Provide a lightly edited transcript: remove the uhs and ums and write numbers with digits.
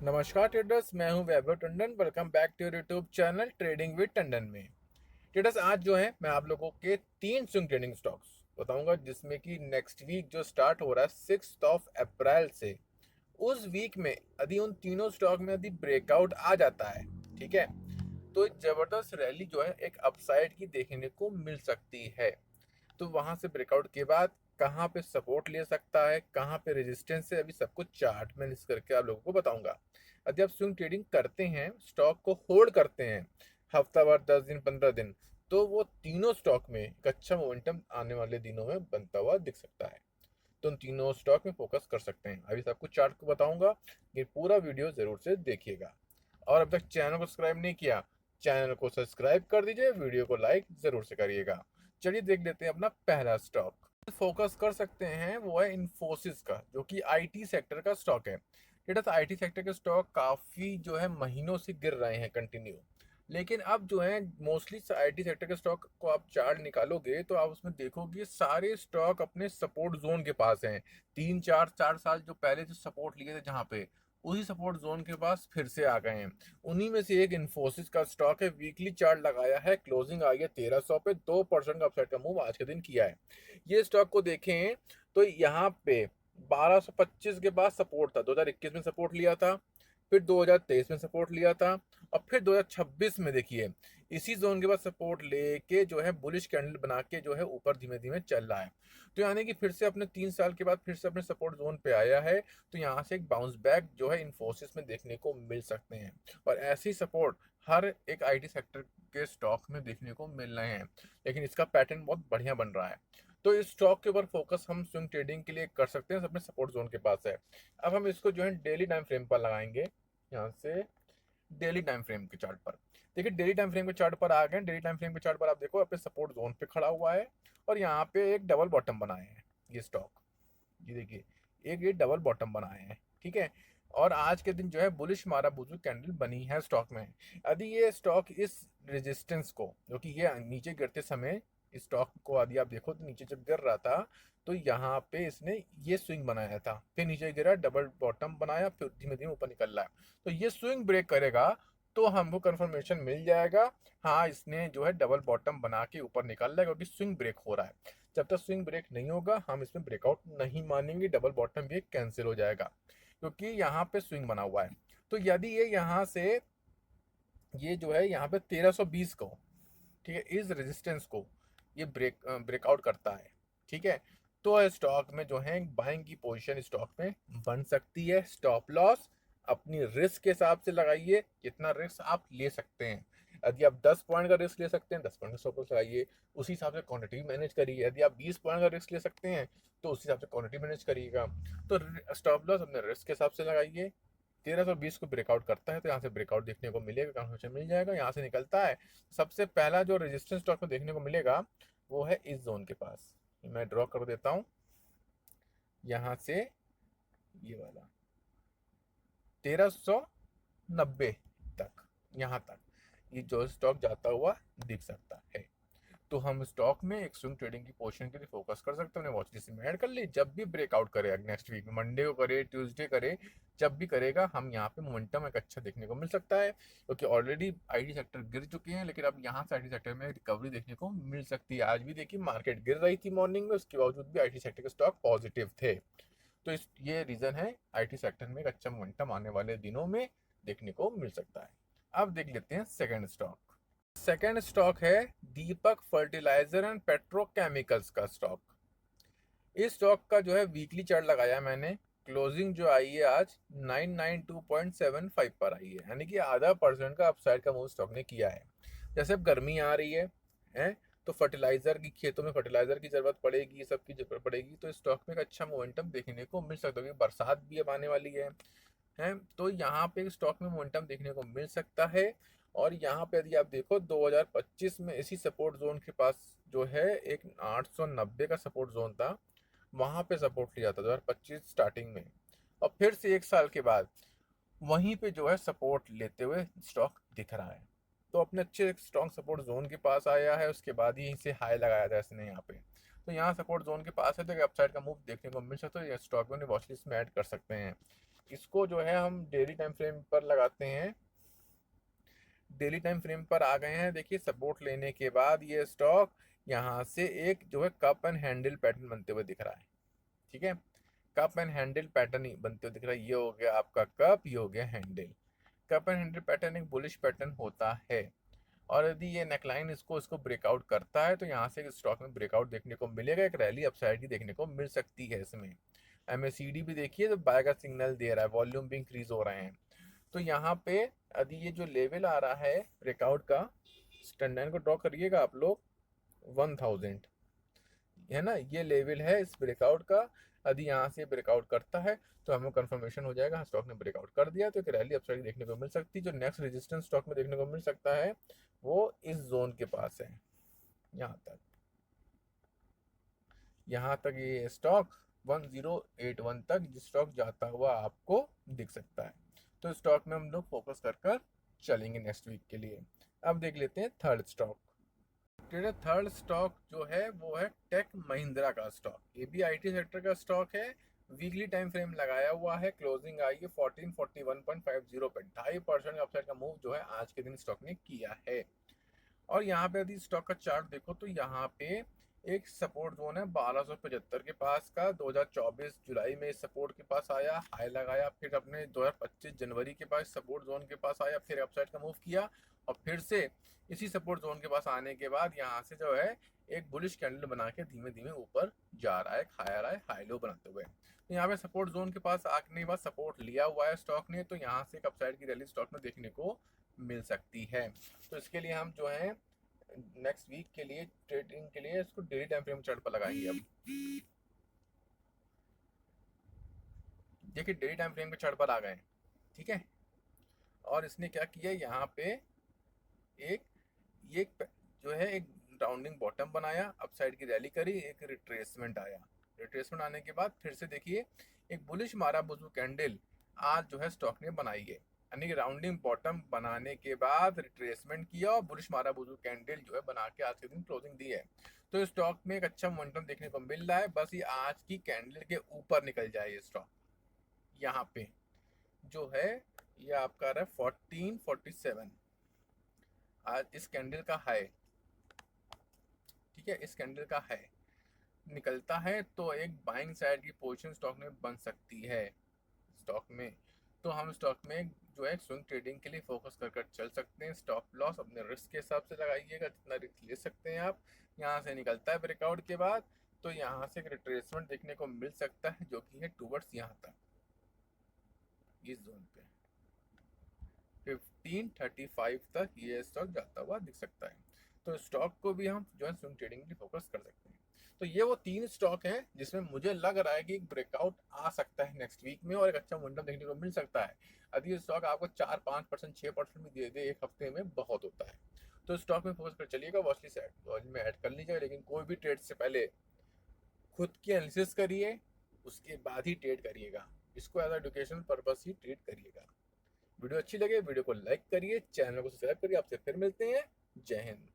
नमस्कार ट्रेडर्स, मैं हूं Vaibhav Tandon. Welcome back to your YouTube channel trading with Tandon में। ट्रेडर्स, आज जो है मैं आप लोगों के 3 स्विंग ट्रेडिंग स्टॉक्स बताऊंगा, जिसमें कि नेक्स्ट वीक जो स्टार्ट हो रहा है 6 अप्रैल से, उस वीक में यदि उन तीनों स्टॉक में यदि ब्रेकआउट आ जाता है, ठीक है, तो एक जबरदस्त रैली जो है एक अपसाइड की देखने को मिल सकती है। तो वहां से ब्रेकआउट के बाद कहाँ पे सपोर्ट ले सकता है, कहाँ पे रेजिस्टेंस है, अभी सब कुछ चार्ट में लिस्ट करके आप लोगों को बताऊंगा। यदि आप स्विंग ट्रेडिंग करते हैं, स्टॉक को होल्ड करते हैं हफ्ता भर, 10 दिन, 15 दिन, तो वो तीनों स्टॉक में एक अच्छा मोमेंटम आने वाले दिनों में बनता हुआ दिख सकता है। तो उन तीनों स्टॉक में फोकस कर सकते हैं। अभी सब कुछ चार्ट को बताऊंगा, ये पूरा वीडियो जरूर से देखिएगा। और अब तक चैनल को सब्सक्राइब नहीं किया, चैनल को सब्सक्राइब कर दीजिए, वीडियो को लाइक जरूर से करिएगा। चलिए देख लेते हैं अपना पहला स्टॉक। फोकस कर सकते हैं वो है इन्फोसिस का, जो कि आईटी सेक्टर का स्टॉक है। डेटा आईटी सेक्टर के स्टॉक काफी जो है महीनों से गिर रहे हैं कंटिन्यू, लेकिन अब जो है मोस्टली आईटी सेक्टर के स्टॉक को आप चार्ट निकालोगे तो आप उसमें देखोगे सारे स्टॉक अपने सपोर्ट जोन के पास हैं। 3 4 4 साल जो पहले जो सपोर्ट लिए थे, जहां पे उसी सपोर्ट जोन के पास फिर से आ गए हैं। उन्हीं में से एक इन्फोसिस का स्टॉक है। वीकली चार्ट लगाया है, क्लोजिंग आई है 1300 पे, 2% का अपसाइड का मूव आज के दिन किया है। ये स्टॉक को देखें तो यहाँ पे 1225 के बाद सपोर्ट था, 2021 में सपोर्ट लिया था, फिर 2023 में सपोर्ट लिया था, और फिर 2026 में देखिए इसी जोन के बाद सपोर्ट लेके जो है बुलिश कैंडल बना के जो है ऊपर धीमे धीमे चल रहा है। तो यानी कि फिर से अपने 3 साल के बाद फिर से अपने सपोर्ट जोन पे आया है। तो यहाँ से एक बाउंस बैक जो है इन्फोसिस में देखने को मिल सकते हैं, और ऐसी सपोर्ट हर एक आईटी सेक्टर के स्टॉक में देखने को मिल रहे हैं। लेकिन इसका पैटर्न बहुत बढ़िया बन रहा है। तो इस स्टॉक के ऊपर फोकस हम स्विंग ट्रेडिंग के लिए कर सकते हैं, अपने सपोर्ट जोन के पास है। अब हम इसको जो है डेली टाइम फ्रेम पर लगाएंगे। यहाँ से डेली टाइम फ्रेम के चार्ट पर देखिए, डेली टाइम फ्रेम के चार्ट पर आ गए। डेली टाइम फ्रेम के चार्ट पर आप देखो, अपने सपोर्ट जोन पे खड़ा हुआ है, और यहाँ पे एक डबल बॉटम बनाए हैं ये स्टॉक। ये देखिए, एक ये डबल बॉटम बनाए हैं, ठीक है। और आज के दिन जो है बुलिश मारा बुजू कैंडल बनी है स्टॉक में। यदि ये स्टॉक इस रेजिस्टेंस को, जो कि ये नीचे गिरते समय इस स्टॉक को यदि आप देखो तो नीचे जब गिर रहा था, तो यहाँ पे इसने ये स्विंग बनाया था, फिर नीचे गिरा, डबल बॉटम बनाया, फिर धीमे धीमे ऊपर निकल रहा है। तो ये स्विंग ब्रेक करेगा तो हमको कंफर्मेशन मिल जाएगा, हाँ इसने जो है डबल बॉटम बना के ऊपर निकल रहा है, क्योंकि स्विंग ब्रेक हो रहा है। जब तक स्विंग ब्रेक नहीं होगा हम इसमें ब्रेकआउट नहीं मानेंगे, डबल बॉटम भी कैंसिल हो जाएगा, क्योंकि यहाँ पे स्विंग बना हुआ है। तो यदि ये यहाँ से ये जो है यहाँ पे 1320 को, ठीक है, इस रेजिस्टेंस को ये ब्रेकआउट करता है, ठीक है, तो स्टॉक में जो है बाइंग की पोजीशन स्टॉक में बन सकती है। स्टॉप लॉस अपनी रिस्क के हिसाब से लगाइए, जितना रिस्क आप ले सकते हैं। यदि आप 10 पॉइंट का रिस्क ले सकते हैं, 10 पॉइंट का स्टॉप लॉस लगाइए, उसी हिसाब से क्वांटिटी मैनेज करिए। यदि आप 20 पॉइंट का रिस्क ले सकते हैं, तो उसी हिसाब से क्वांटिटी मैनेज करिएगा। तो स्टॉप लॉस अपने रिस्क के हिसाब से लगाइए। 1320 को ब्रेकआउट करता है तो यहाँ से ब्रेकआउट देखने को मिलेगा, कंफर्मेशन मिल जाएगा, यहाँ से निकलता है। सबसे पहला जो रेजिस्टेंस स्टॉक में देखने को मिलेगा वो है इस जोन के पास। मैं ड्रॉ कर देता हूँ यहाँ से, ये वाला 1390 तक, यहाँ तक ये जो स्टॉक जाता हुआ दिख सकता है। तो हम स्टॉक में एक स्विंग ट्रेडिंग की पोजीशन के लिए फोकस कर सकते हैं। वॉच लिस्ट में ऐड कर ली, जब भी ब्रेकआउट करे नेक्स्ट वीक में, मंडे को करे, ट्यूसडे करे, जब भी करेगा हम यहाँ पे मोमेंटम एक अच्छा देखने को मिल सकता है, क्योंकि ऑलरेडी आईटी सेक्टर गिर चुके हैं, लेकिन अब यहाँ से आईटी सेक्टर में रिकवरी देखने को मिल सकती है। आज भी देखिए मार्केट गिर रही थी मॉर्निंग में, उसके बावजूद भी आईटी सेक्टर के स्टॉक पॉजिटिव थे। तो इस ये रीजन है, आईटी सेक्टर में एक अच्छा मोमेंटम आने वाले दिनों में देखने को मिल सकता है। अब देख लेते हैं सेकेंड स्टॉक। सेकेंड स्टॉक है दीपक फर्टिलाइजर एंड पेट्रोकेमिकल्स का स्टॉक। इस स्टॉक का जो है वीकली चार्ट लगाया मैंने। क्लोजिंग जो आई है आज 992.75 पर आई है, यानी कि आधा परसेंट का अपसाइड का मूव स्टॉक ने किया है। जैसे अब गर्मी आ रही है, तो फर्टिलाइजर की, खेतों में फर्टिलाइजर की जरूरत पड़ेगी, ये सब की जरूरत पड़ेगी, तो स्टॉक में एक अच्छा मोमेंटम देखने को मिल सकता है। बरसात भी अब आने वाली है, तो यहाँ पे स्टॉक में मोमेंटम देखने को मिल सकता है। और यहाँ पे यदि आप देखो 2025 में इसी सपोर्ट जोन के पास जो है एक 890 का सपोर्ट जोन था, वहां पे सपोर्ट लिया था 2025 स्टार्टिंग में, और फिर से 1 साल के बाद वहीं पे जो है सपोर्ट लेते हुए स्टॉक दिख रहा है। तो अपने अच्छे स्ट्रॉन्ग सपोर्ट जोन के पास आया है, उसके बाद ही इसे हाई लगाया था इसने यहाँ पे। तो यहाँ सपोर्ट जोन के पास है, तो अपसाइड का मूव देखने को मिल सकता है, स्टॉक में वॉच लिस्ट में ऐड कर सकते हैं। इसको जो है हम डेली टाइम फ्रेम पर लगाते हैं। डेली टाइम फ्रेम पर आ गए हैं। देखिए सपोर्ट लेने के बाद ये स्टॉक यहाँ से एक जो है कप एंड हैंडल पैटर्न बनते हुए दिख रहा है। ठीक है, कप एंड हैंडल पैटर्न ही बनते हुए दिख रहा है। ये हो गया आपका कप, ये हो गया handle. Cup and handle pattern एक बुलिश पैटर्न होता है, और यदि ये नेकलाइन इसको इसको ब्रेकआउट करता है तो यहाँ से स्टॉक में ब्रेकआउट देखने को मिलेगा, एक रैली अपसाइड की देखने को मिल सकती है। इसमें एमएसीडी भी देखिए तो बाय का सिग्नल दे रहा है, वॉल्यूम भी इंक्रीज हो रहे हैं। तो यहाँ पे यदि ये जो लेवल आ रहा है ब्रेकआउट का, स्टैंड लाइन को ड्रॉ करिएगा आप लोग, 1000 है ना, ये लेवल है इस ब्रेकआउट का। यदि यहाँ से ब्रेकआउट करता है तो हमें कंफर्मेशन हो जाएगा स्टॉक ने ब्रेकआउट कर दिया, तो एक रैली अपसाइड देखने को मिल सकती है। जो नेक्स्ट रेजिस्टेंस स्टॉक में देखने को मिल सकता है वो इस जोन के पास है, यहाँ तक। यहाँ तक ये स्टॉक 1081 तक स्टॉक जाता हुआ आपको दिख सकता है। तो स्टॉक में हम लोग फोकस कर चलेंगे नेक्स्ट वीक के लिए। अब देख लेते हैं थर्ड स्टॉक। थर्ड स्टॉक जो है वो है टेक महिंद्रा का स्टॉक। ये भी आईटी सेक्टर का स्टॉक है। वीकली टाइम फ्रेम लगाया हुआ है, क्लोजिंग आई है 1441.50 पे। 2.5% अपसाइड का मूव जो है आज के दिन स्टॉक ने किया है। और यहाँ पे यदि स्टॉक का चार्ट देखो तो यहाँ पे एक सपोर्ट जोन है 1275 के पास का। 2024 जुलाई में इस सपोर्ट के पास आया, हाई लगाया, फिर अपने 2025 जनवरी के पास सपोर्ट जोन के पास आया, फिर अपसाइड का मूव किया, और फिर से इसी सपोर्ट जोन के पास आने के बाद यहाँ से जो है एक बुलिश कैंडल बना के धीमे धीमे ऊपर जा रहा है, खाया रहा है हाई लो बनाते हुए। तो यहाँ पे सपोर्ट जोन के पास आने के बाद सपोर्ट लिया हुआ है स्टॉक ने, तो यहाँ से एक अपसाइड की रैली स्टॉक में देखने को मिल सकती है। तो इसके लिए हम जो है नेक्स्ट वीक के लिए ट्रेडिंग के लिए इसको डेली टाइम फ्रेम चार्ट पर लगाएंगे। अब देखिए डेली टाइम फ्रेम के चार्ट पर आ गए, ठीक है। और इसने क्या किया, यहाँ पे एक ये जो है एक राउंडिंग बॉटम बनाया, अपसाइड की रैली करी, एक रिट्रेसमेंट आया। रिट्रेसमेंट आने के बाद फिर से देखिए एक बुलिश मारा बुजू कैंडल आज जो है स्टॉक ने बनाई है, यानी कि राउंडिंग बॉटम बनाने के बाद रिट्रेसमेंट किया और बुलिश मारा बुजू कैंडल जो है बना के आज के दिन क्लोजिंग दी है। तो स्टॉक में एक अच्छा मोमेंटम देखने को मिल रहा है। बस ये आज की कैंडल के ऊपर निकल जाए ये स्टॉक, यहाँ पे जो है ये आपका रहा है 1447 आज इस कैंडल का हाई, ठीक है। इस कैंडल का हाई निकलता है तो एक बाइंग साइड की पोजीशन स्टॉक में बन सकती है स्टॉक में। तो हम स्टॉक में जो है स्विंग ट्रेडिंग के लिए फोकस कर चल सकते हैं। स्टॉप लॉस अपने रिस्क के हिसाब से लगाइएगा, जितना रिस्क ले सकते हैं आप। यहाँ से निकलता है ब्रेकआउट के बाद तो यहाँ से एक रिट्रेसमेंट देखने को मिल सकता है जो कि है टूवर्ड्स यहाँ तक, इस जोन पे 1535 तक ये स्टॉक जाता हुआ दिख सकता है। तो स्टॉक को भी हम जो है स्विंग ट्रेडिंग के लिए फोकस कर सकते हैं। तो ये वो 3 स्टॉक हैं जिसमें मुझे लग रहा है कि एक ब्रेकआउट आ सकता है नेक्स्ट वीक में और एक अच्छा मोमेंटम देखने को मिल सकता है। यदि स्टॉक आपको 4-5% 6% भी दे दे एक हफ्ते में, बहुत होता है। तो स्टॉक में फोकस कर चलिएगा, वॉच लिस्ट वॉच में ऐड कर लीजिएगा। लेकिन कोई भी ट्रेड से पहले खुद की एनालिसिस करिए, उसके बाद ही ट्रेड करिएगा। इसको एज एजुकेशनल पर्पस ही ट्रेड करिएगा। वीडियो अच्छी लगे वीडियो को लाइक करिए, चैनल को सब्सक्राइब करिए। आपसे फिर मिलते हैं। जय हिंद।